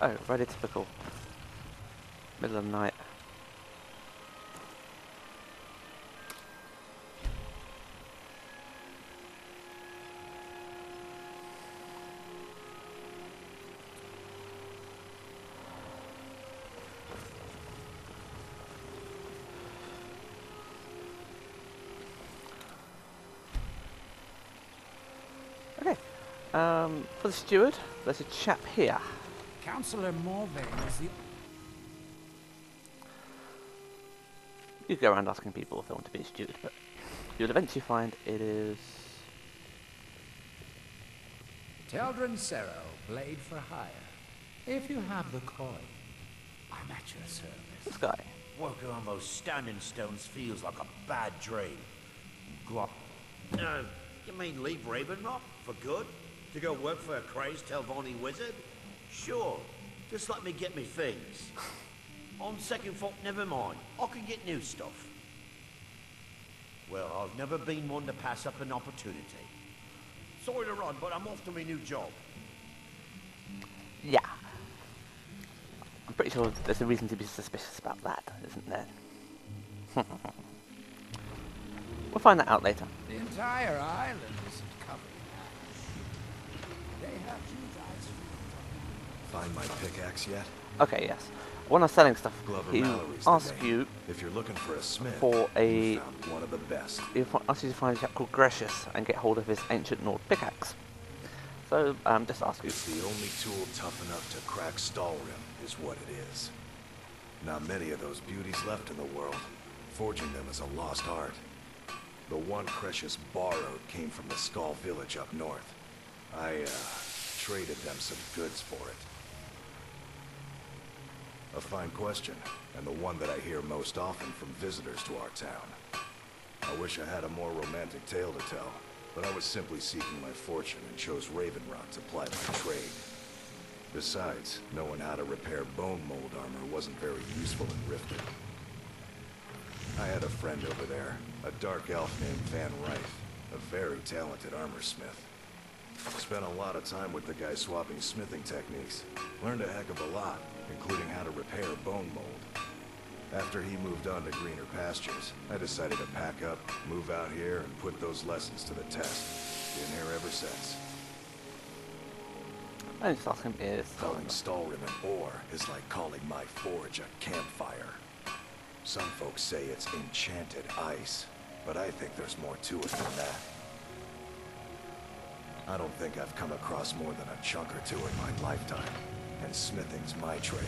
Oh, very typical. Middle of the night. Okay. For the steward, there's a chap here. Councillor Morvain is the... You go around asking people if they want to be a steward, but you'll eventually find it is... Teldrin Serrow, blade for hire. If you have the coin, I'm at your service. this guy. Working on those standing stones feels like a bad dream. Glop. No, you mean leave Ravenrock for good? To go work for a crazed Telvanni wizard? Sure, just let me get me things. On second thought, never mind. I can get new stuff. Well, I've never been one to pass up an opportunity. Sorry to run, but I'm off to my new job. Yeah. I'm pretty sure there's a reason to be suspicious about that, isn't there? We'll find that out later. The entire island isn't covered in ash. They have you guys. Find my pickaxe yet? Okay, yes. When I was selling stuff, Glover he Mallory's the asks name. you If you're looking for a smith, for a... you found one of the best. He asks you to find a chap called Grecius and get hold of his ancient Nord pickaxe. So, just ask you. It's the only tool tough enough to crack Stalrim, is what it is. Not many of those beauties left in the world. Forging them is a lost art. The one Precious borrowed came from the Skaal Village up north. I, traded them some goods for it. A fine question, and the one that I hear most often from visitors to our town. I wish I had a more romantic tale to tell, but I was simply seeking my fortune and chose Ravenrock to ply my trade. Besides, knowing how to repair bone mold armor wasn't very useful in Riften. I had a friend over there, a dark elf named Van Rife, a very talented armorsmith. Spent a lot of time with the guy swapping smithing techniques. Learned a heck of a lot, including how to repair bone mold. After he moved on to greener pastures, I decided to pack up, move out here, and put those lessons to the test. Been here ever since. I just ask him is... Calling Stalrim an ore is like calling my forge a campfire. Some folks say it's enchanted ice, but I think there's more to it than that. I don't think I've come across more than a chunk or two in my lifetime, and smithing's my trade.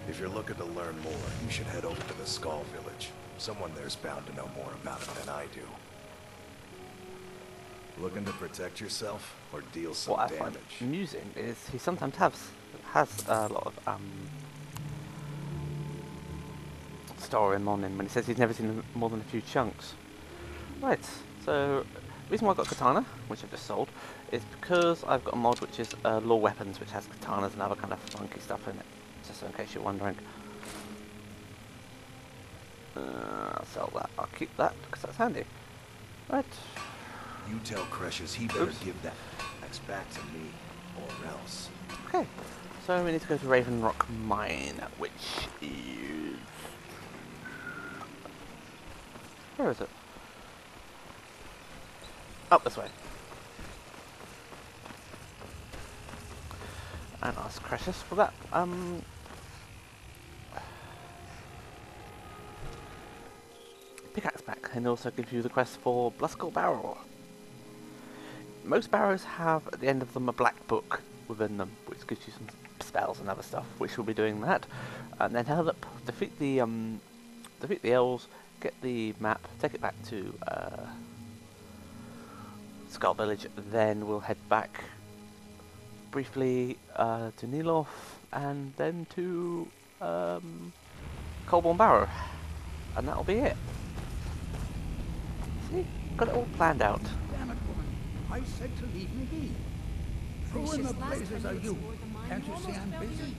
If you're looking to learn more, you should head over to the Skaal Village. Someone there's bound to know more about it than I do. Looking to protect yourself or deal some What I damage? find amusing is he sometimes has a lot of Skyrim on him when he says he's never seen more than a few chunks. Right, so the reason why I got katana, which I've just sold, is because I've got a mod which is law weapons, which has katanas and other kind of funky stuff in it. Just in case you're wondering. I'll sell that. I'll keep that because that's handy. Right. You tell Cresius he better Oops. give that axe back to me, or else. Okay. So we need to go to Ravenrock Mine, which is... Where is it? Up this way. And ask Cresius for that. Pickaxe back, and also gives you the quest for BloodSkaal Barrow. Most barrows have at the end of them a black book within them, which gives you some spells and other stuff, which we'll be doing that. And then head up, defeat the elves, get the map, take it back to Skaal Village, then we'll head back briefly to Neloth, and then to Colborne Barrow, and that'll be it. See, got it all planned out. Damn it, woman. I said to leave me be. Who in the blazes are you? Can't you see I'm busy?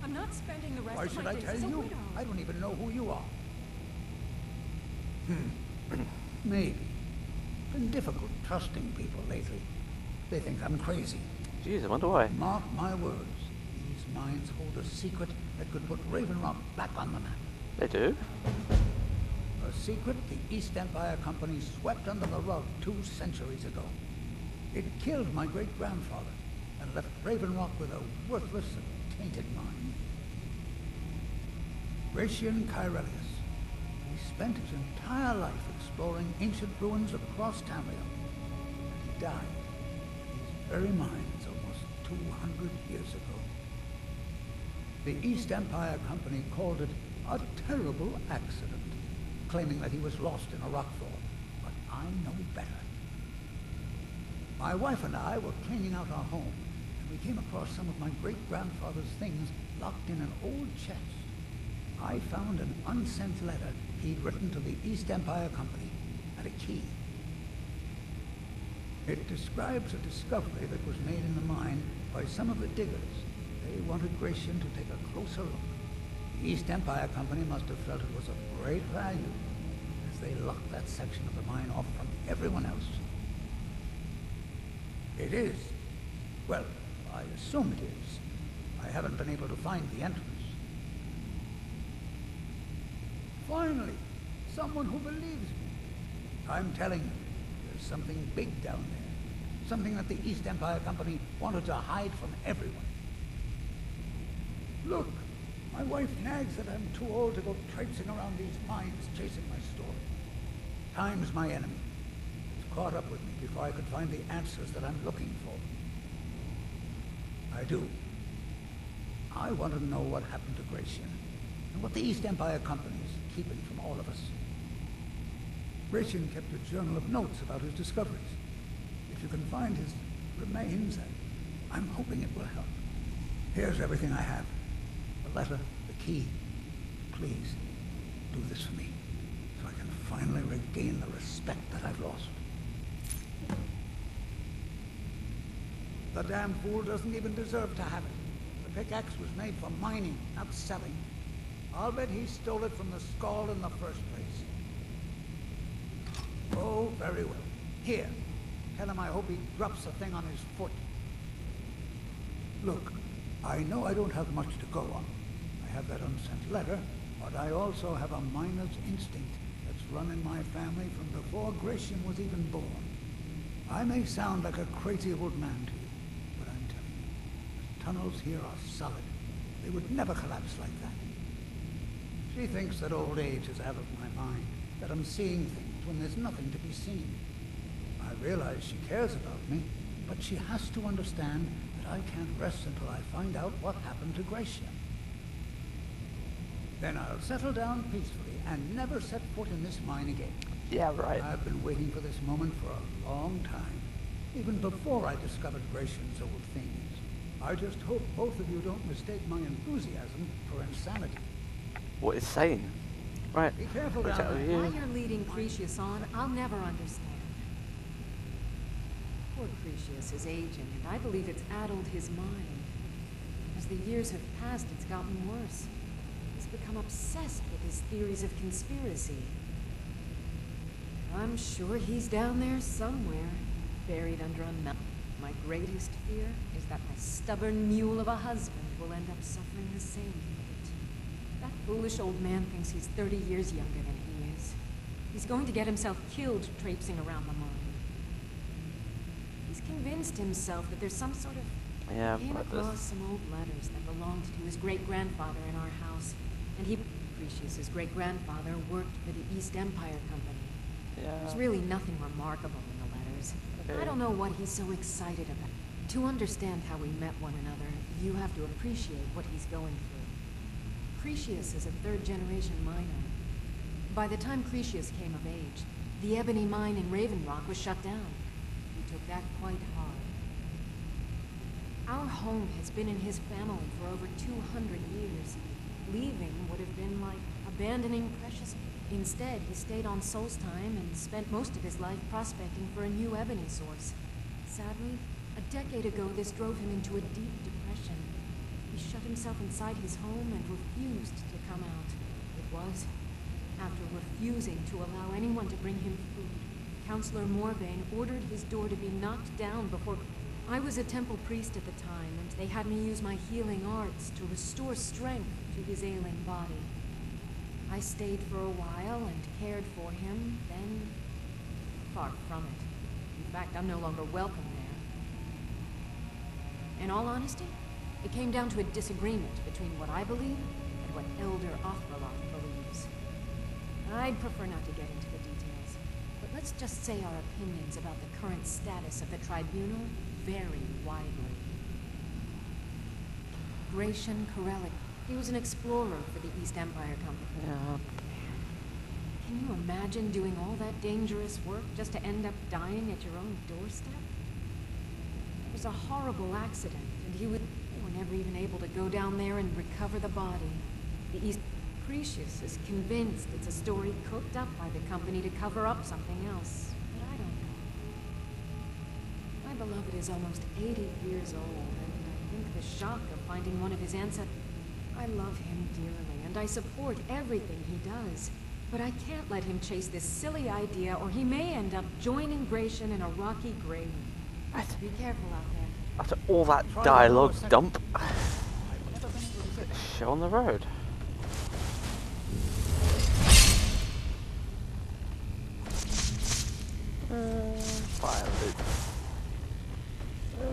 I'm not spending the rest Why of should my I days tell as a you? widow. I don't even know who you are. Maybe. Been difficult trusting people lately. They think I'm crazy. Jeez, I wonder why. Mark my words. These these mines hold a secret that could put Raven Rock back on the map. They do? A secret the East Empire Company swept under the rug 2 centuries ago. It killed my great-grandfather and left Raven Rock with a worthless and tainted mine. Gratian Kyrelius. He spent his entire life exploring ancient ruins across Tamriel. And he died in these very mines almost 200 years ago. The East Empire Company called it a terrible accident, claiming that he was lost in a rockfall. But I know better. My wife and I were cleaning out our home, and we came across some of my great-grandfather's things locked in an old chest. I found an unsent letter he'd written to the East Empire Company, and a key. It describes a discovery that was made in the mine by some of the diggers. They wanted Gratian to take a closer look. The East Empire Company must have felt it was of great value, as they locked that section of the mine off from everyone else. It is. Well, I assume it is. I haven't been able to find the entrance. Finally, someone who believes me. I'm telling you, there's something big down there. Something that the East Empire Company wanted to hide from everyone. Look, my wife nags that I'm too old to go traipsing around these mines chasing my story. Time's my enemy. It's caught up with me before I could find the answers that I'm looking for. I do. I want to know what happened to Gratian, and what the East Empire Company is keeping from all of us. Gratian kept a journal of notes about his discoveries. If you can find his remains, I'm hoping it will help. Here's everything I have. The letter, the key. Please, do this for me, so I can finally regain the respect that I've lost. The damn fool doesn't even deserve to have it. The pickaxe was made for mining, not selling. I'll bet he stole it from the Skaal in the first place. Oh, very well. Here, tell him I hope he drops the thing on his foot. Look, I know I don't have much to go on. I have that unsent letter, but I also have a miner's instinct that's run in my family from before Gratian was even born. I may sound like a crazy old man to you, but I'm telling you, the tunnels here are solid. They would never collapse like that. She thinks that old age is out of my mind, that I'm seeing things when there's nothing to be seen. I realize she cares about me, but she has to understand that I can't rest until I find out what happened to Gratian. Then I'll settle down peacefully and never set foot in this mine again. Yeah, right. I've been waiting for this moment for a long time, even before I discovered Gratian's old things. I just hope both of you don't mistake my enthusiasm for insanity. What is sane? Right. Be careful Watch down out there. with you. Why you're leading Cretius on, I'll never understand. Poor Cretius is aging, and I believe it's addled his mind. As the years have passed, it's gotten worse. He's become obsessed with his theories of conspiracy. I'm sure he's down there somewhere, buried under a mountain. My greatest fear is that my stubborn mule of a husband will end up suffering the same fate. That foolish old man thinks he's 30 years younger than he is. He's going to get himself killed traipsing around the mine. He's convinced himself that there's some sort of... Yeah, He came but across some old letters that belonged to his great-grandfather in our house, and he... Cretius's great-grandfather worked for the East Empire Company. There's yeah. really nothing remarkable in the letters. Okay. I don't know what he's so excited about. To understand how we met one another, you have to appreciate what he's going through. Cretius is a third-generation miner. By the time Cretius came of age, the ebony mine in Raven Rock was shut down. He took that quite hard. Our home has been in his family for over 200 years. Leaving would have been like abandoning precious... Instead, he stayed on Solstheim and spent most of his life prospecting for a new ebony source. Sadly, a decade ago this drove him into a deep depression. He shut himself inside his home and refused to come out. It was after refusing to allow anyone to bring him food, Counselor Morvain ordered his door to be knocked down before... I was a temple priest at the time, and they had me use my healing arts to restore strength to his ailing body. I stayed for a while and cared for him, then far from it. In fact, I'm no longer welcome there. In all honesty, it came down to a disagreement between what I believe and what Elder Othmaloth believes. I'd prefer not to get into the details, but let's just say our opinions about the current status of the tribunal vary widely. Gratian Corellic, he was an explorer for the East Empire Company. Yeah. Can you imagine doing all that dangerous work just to end up dying at your own doorstep? It was a horrible accident, and they were never even able to go down there and recover the body. The East Precious is convinced it's a story cooked up by the company to cover up something else, but I don't know. My beloved is almost 80 years old, and I think the shock of finding one of his ancestors... I love him dearly, and I support everything he does. But I can't let him chase this silly idea, or he may end up joining Gratian in a rocky grave. Be careful out there. After all that dialogue dump, show on the road. Fire loot.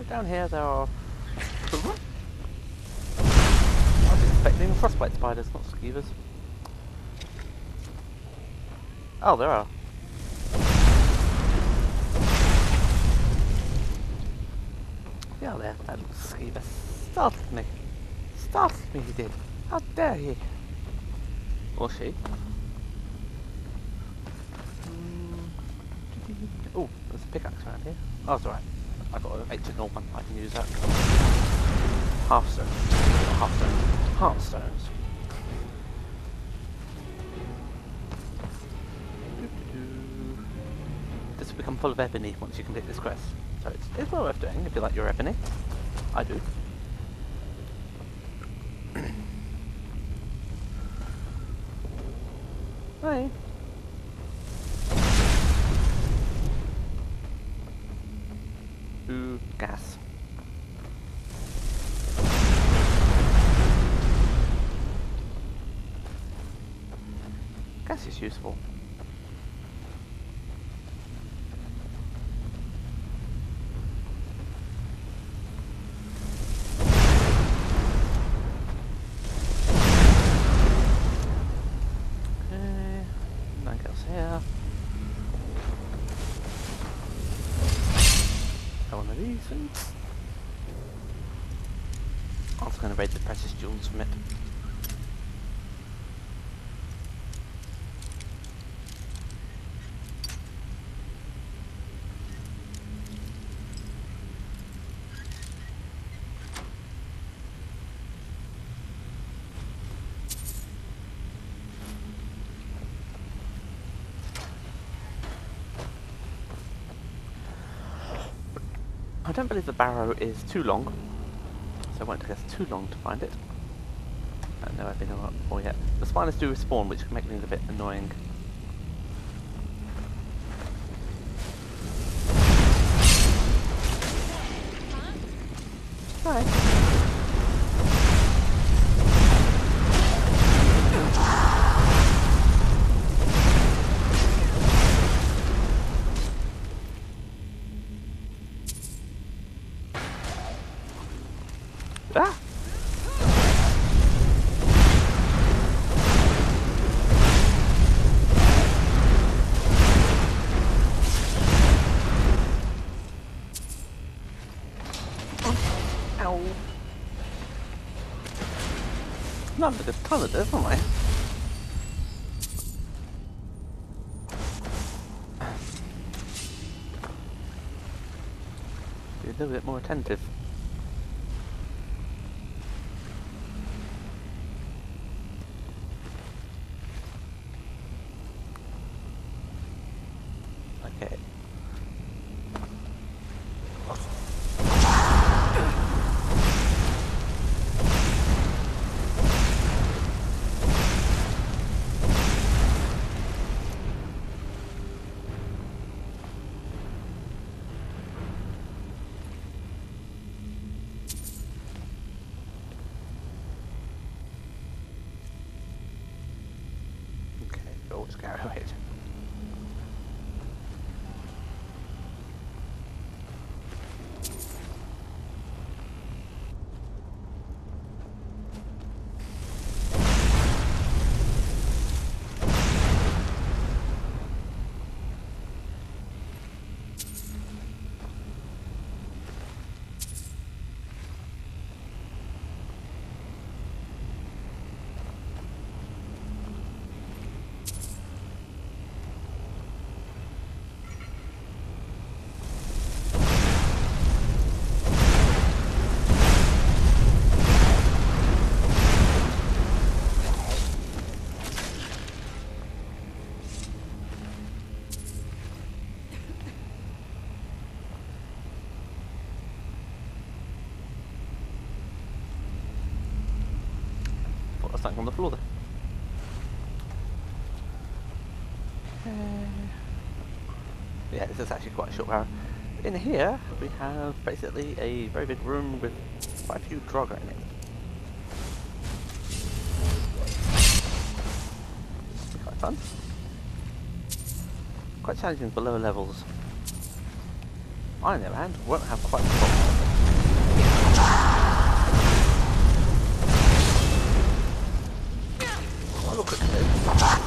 Down here there are... I was expecting frostbite spiders, not skeevers. Oh, there are. Yeah, there, that skeever startled me. Startled me, he did. How dare he? Or she. Oh, there's a pickaxe around here. Oh, it's alright. I've got an ancient one. I can use that. Hearthstone. Heartstones. This will become full of ebony once you complete this quest. So it's well worth doing if you like your ebony. I do. Hey. Ooh, gas. Gas is useful. I'm just going to raid the precious jewels from it. I don't believe the barrow is too long, so it won't take us too long to find it. I know I've been on it before yet. The spiders do respawn, which can make things a bit annoying. Hi. Ah! Ow! Not a good ton of this, am I? Be a little bit more attentive. Okay. Let's go ahead. Something on the floor there. Yeah, this is actually quite a short barrow. In here, we have basically a very big room with quite a few Draugr in it. Quite fun. Quite challenging for lower levels. I, on the other hand, won't have quite the problem. Look at this.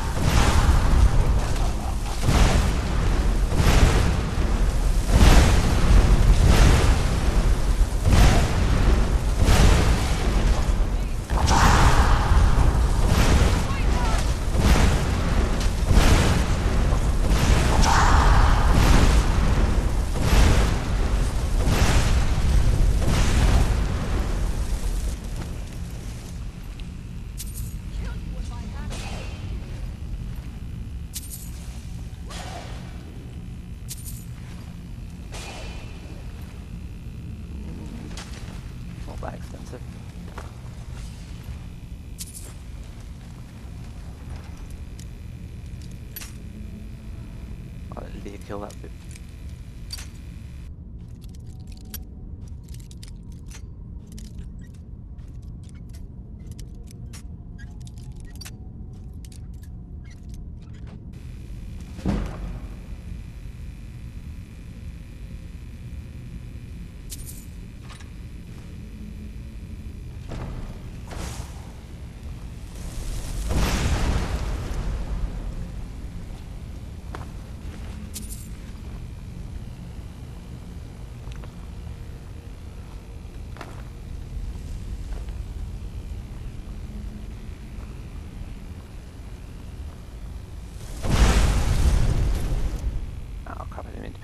That expensive. I'll let Leah kill that bit.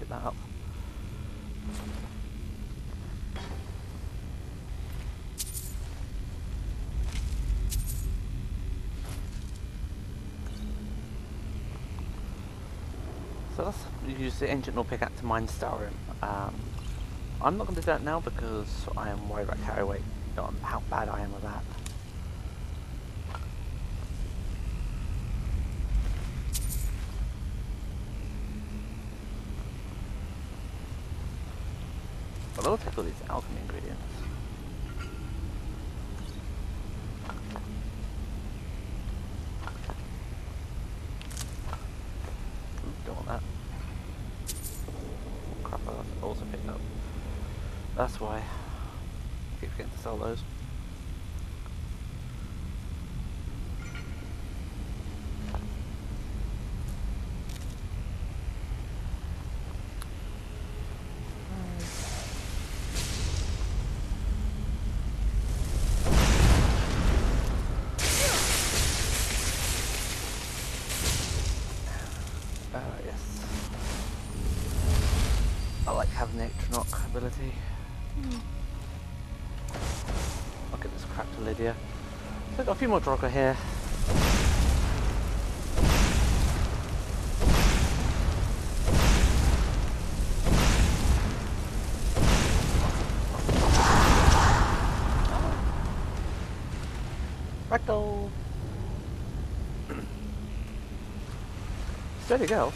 That up. So let's use the ancient or pickaxe to mine Skyrim. I'm not going to do that now because I am worried about carry weight, how bad I am with that. But I'll take all these alchemy ingredients. Don't want that. Crap, I've also picked up. That's why I keep forgetting to sell those. Yes. I like having the extra knock ability. I'll give this crap to Lydia. So I've got a few more Draugr here. Ragdoll! Steady girl.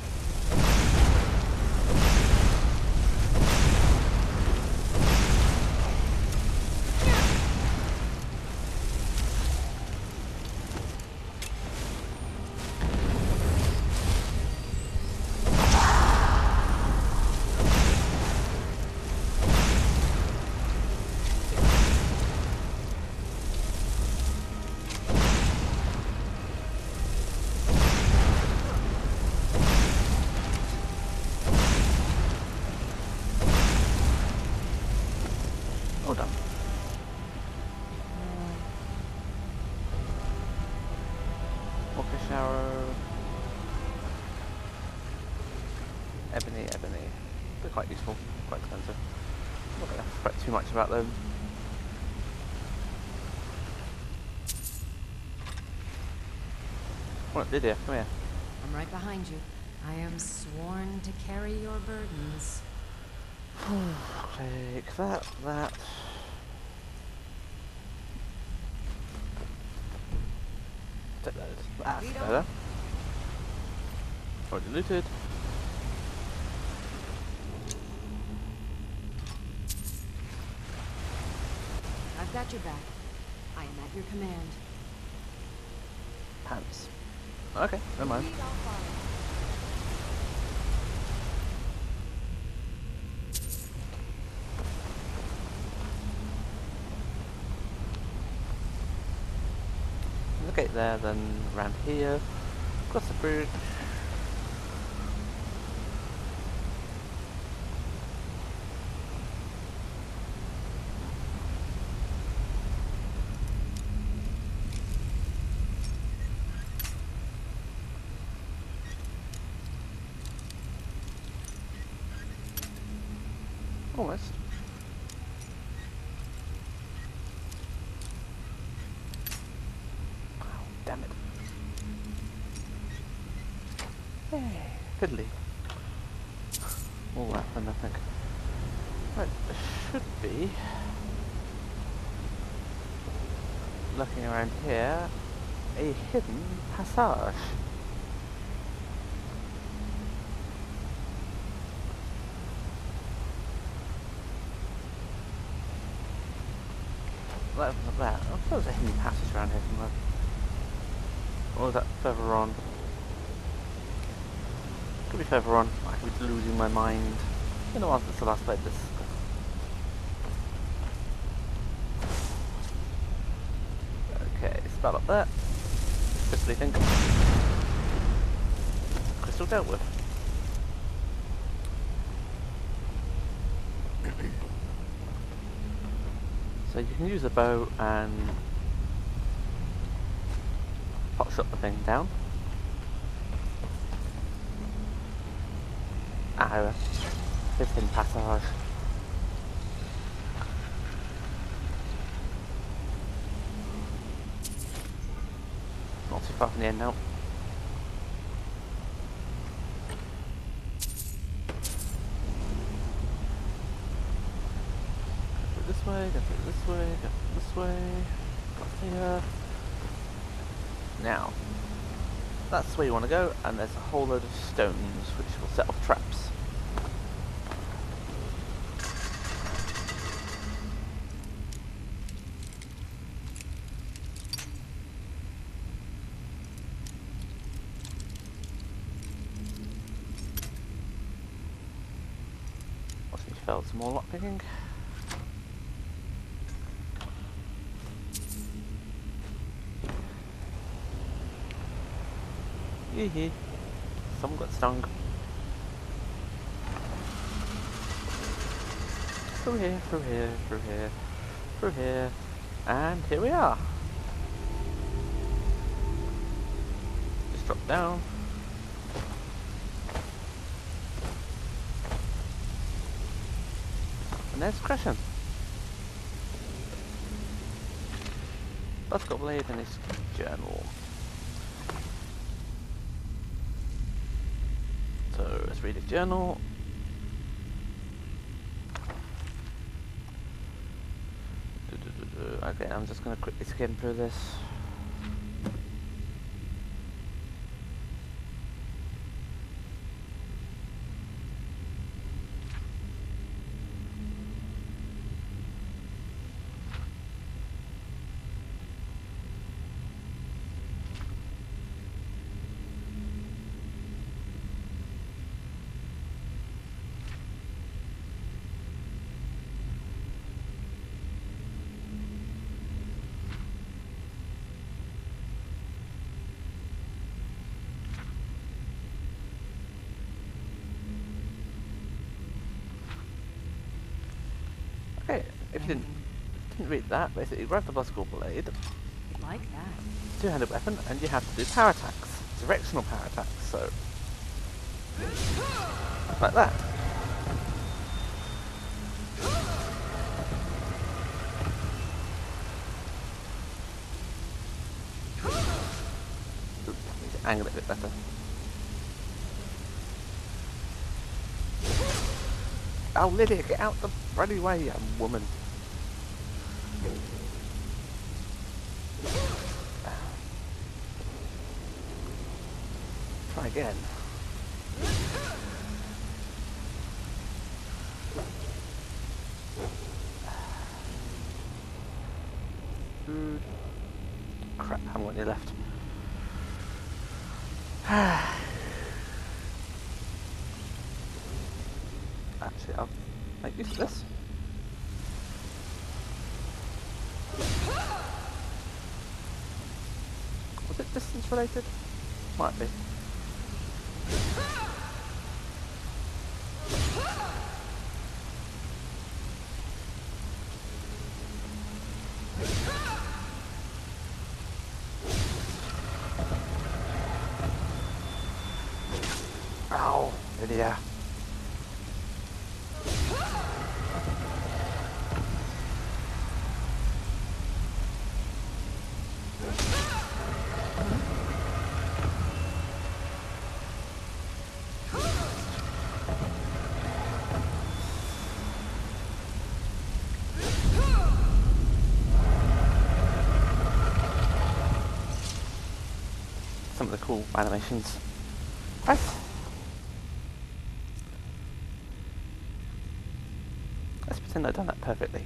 arrow. Ebony. They're quite useful, quite expensive. Not going to fret too much about them. What, Lydia, come here. I'm right behind you. I am sworn to carry your burdens. Click that. Take those. That's better. Already looted. I've got your back. I am at your command. Pants. Okay, never mind. Lead, I'll follow. Okay, there, then around here. Across the bridge. Almost. Oh, damn it. Hey, fiddly. All that for nothing. Right, there should be, looking around here, a hidden passage. That. I thought there was a hidden passage around here somewhere. Or was that further on? Could be further on. I could be losing my mind. It's been a while since I last played this. Okay, spell up there. Crystal think. Crystal dealt with. So you can use a bow and pot shot the thing down. Ah, hidden passage. Not too far from the end now. This way, go through this way, go through this way, across here. Now, that's where you want to go, and there's a whole load of stones which will set off traps. Watch me fail some more lockpicking. Hee. Someone got stung. Through here, and here we are. Just drop down. And there's Crescent. BloodSkaal Blade and his journal. So let's read his journal. Okay, I'm just going to quickly skim through this. Okay, if you didn't read that, basically grab the BloodSkaal Blade, Like that. two-handed weapon, and you have to do power attacks. directional power attacks, so like that. Oop, need to angle it a bit better. Oh, Lydia, get out the bloody way, you woman. Try again. Crap, I haven't got any left. Actually, I'll make use of this. Was it distance related? Might be. Ow, Lydia. Some of the cool animations. Right. Let's pretend I've done that perfectly.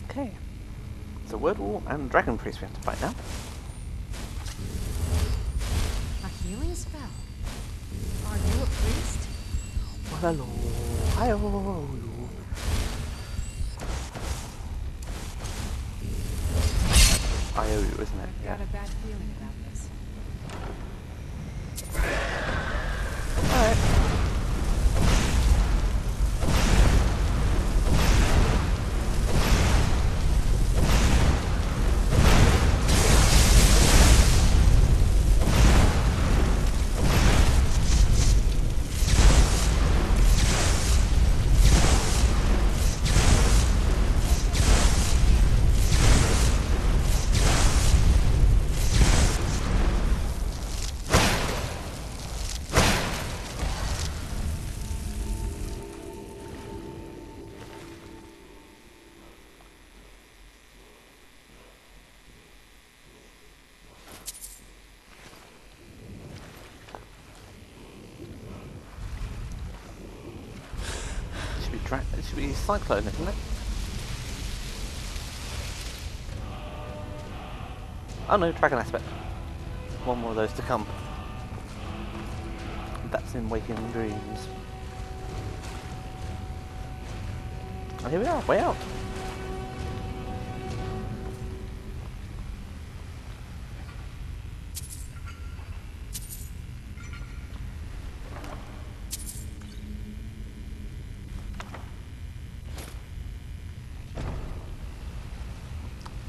Okay, so Word Wall and Dragon Priest we have to fight now. A healing spell? Are you a priest? Well, hello. Hi-oh. I owe you, isn't it? I've got a bad feeling about this. Alright. It should be Cyclone, isn't it? Oh no, Dragon Aspect. One more of those to come. That's in Waking Dreams. And here we are, way out.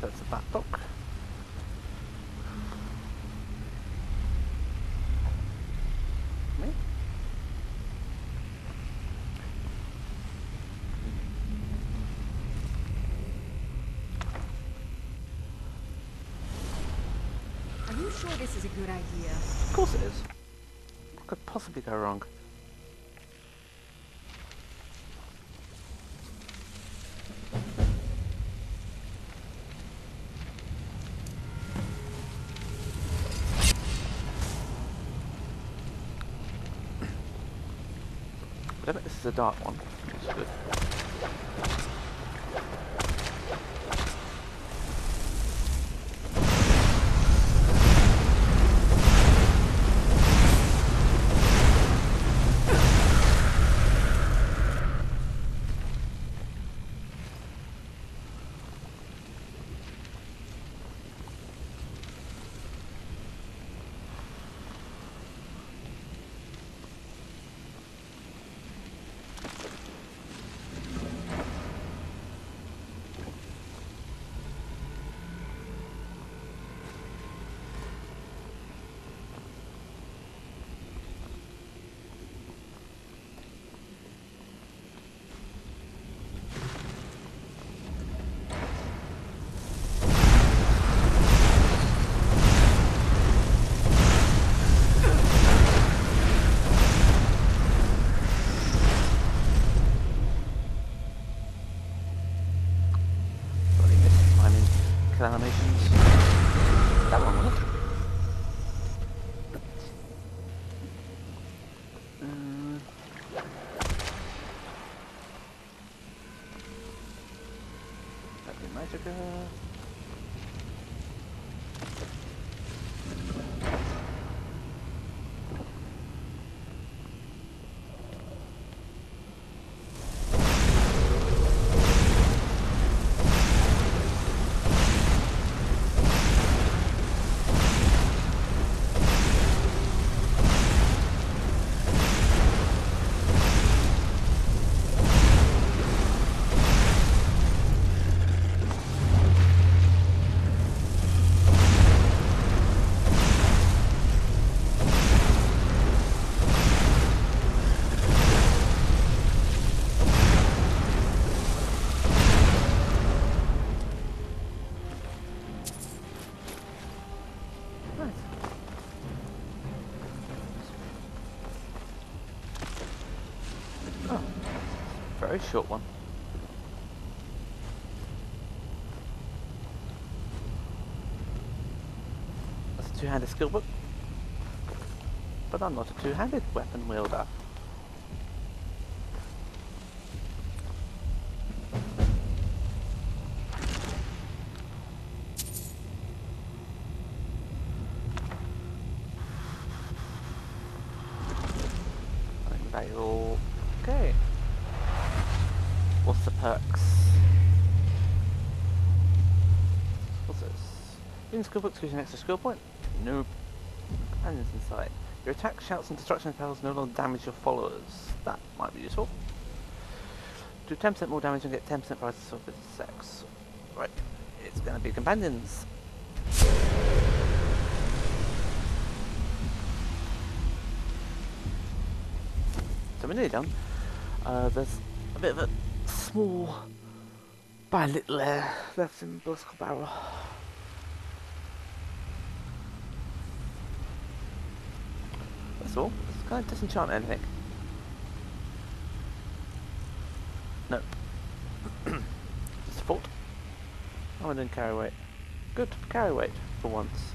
That's the back book. Me? Are you sure this is a good idea? Of course it is. What could possibly go wrong? I don't think this is a dark one, which is good. Animations. That one was it? That'd be Magica. Very short one. That's a two-handed skill book. But I'm not a two-handed weapon wielder. I think they all... Okay. What's the perks? What's this? In skill books gives you an extra skill point? Nope. Companions in sight. Your attack, shouts and destruction spells no longer damage your followers. That might be useful. Do 10% more damage and get 10% prices of its sex. Right, it's gonna be companions. So we're nearly done. There's a bit of a small, by a little air left in BloodSkaal Barrow. That's all. It's kind of disenchant anything. No. Just a fault. Oh, I didn't carry weight. Good, carry weight for once.